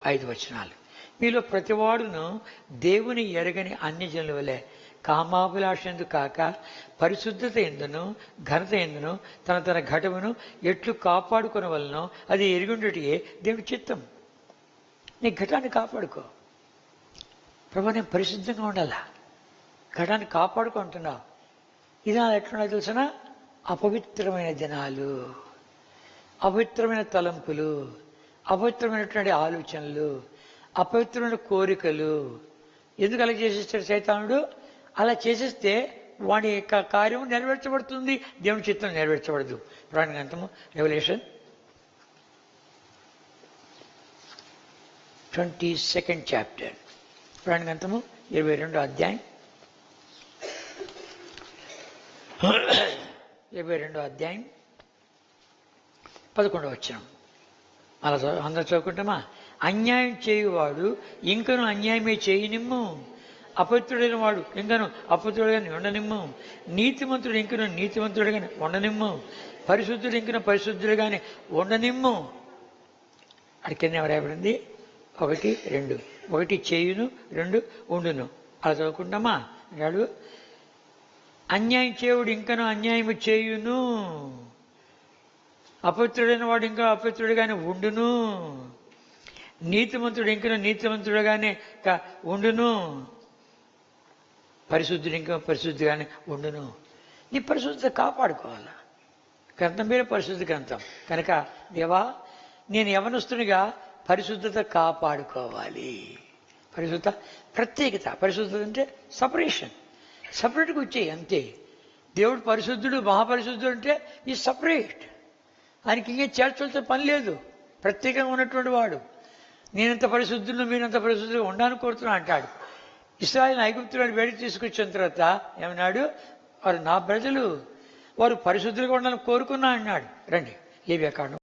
5 వచనాలు. మీలో ప్రతివాడును దేవుని ఎరగని అన్యజనుల వలె కామాభిలాషందు కాక పరిశుద్ధత ఎందును ఘనత ఎందును తన తన ఘటమును ఎట్లు కాపాడుకొనవలనో అది ఎరుగుండుటే దేవుడి చిత్తం. నీ ఘటాన్ని కాపాడుకో. ప్రభు నేను పరిశుద్ధంగా ఉండాలా, ఘటాన్ని కాపాడుకుంటున్నావు. ఇది ఎట్లున్నా తెలిసిన అపవిత్రమైన దినాలు, అపవిత్రమైన తలంపులు, అపవిత్రమైనటువంటి ఆలోచనలు, అపవిత్రమైన కోరికలు. ఎందుకు అలా చేసేస్తాడు సైతానుడు? అలా చేసేస్తే వాడి యొక్క కార్యం నెరవేర్చబడుతుంది, దేవుని చిత్తం నెరవేర్చబడదు. పురాణ గ్రంథము రెవల్యూషన్ 22nd చాప్టర్, పురాణ గ్రంథము 22వ అధ్యాయం 11వ వచనం. అలా అందరూ చదువుకుంటామా? అన్యాయం చేయువాడు ఇంకను అన్యాయమే చేయనిమ్ము, అపవిత్రుడైన వాడు ఇంకను అపవిత్రుడుగాని ఉండనిమ్ము, నీతిమంతుడు ఇంకను నీతిమంతుడుగాని ఉండనిమ్ము, పరిశుద్ధుడు ఇంకను పరిశుద్ధుడుగాని ఉండనిమ్ము. అది కింద ఎవరైపడింది? 1, 2. 1 చేయును, 2 ఉండును. అలా చదువుకుంటామా? అన్నాడు అన్యాయం చేయుడు ఇంకను అన్యాయము చేయును, అపవిత్రుడైన వాడు ఇంకా అపవిత్రుడుగానే ఉండును, నీతిమంతుడు ఇంకను నీతిమంతుడుగానే ఉండును, పరిశుద్ధుడు ఇంకా పరిశుద్ధిగానే ఉండును. నీ పరిశుద్ధత కాపాడుకోవాలా. గ్రంథం పేరు పరిశుద్ధ గ్రంథం కనుక దేవా నేను యవనస్తునిగా పరిశుద్ధత కాపాడుకోవాలి. పరిశుద్ధత ప్రత్యేకత. పరిశుద్ధత అంటే సపరేట్గా వచ్చేయి అంతే. దేవుడు పరిశుద్ధుడు మహాపరిశుద్ధుడు అంటే ఈ సపరేట్, ఆయనకి ఇంకే చేర్చాల్సిన పని లేదు. ప్రత్యేకంగా ఉన్నటువంటి వాడు. నేనంత పరిశుద్ధులను మీరంత పరిశుద్ధులుగా ఉండాలని కోరుతున్నా అంటాడు. ఇశ్రాయేలు ఐగుప్తులను బయటికి తీసుకొచ్చిన తర్వాత ఏమన్నాడు? వారు నా ప్రజలు, వారు పరిశుద్ధులుగా ఉండాలని కోరుకున్నా అన్నాడు. రండి లేవియాకాండం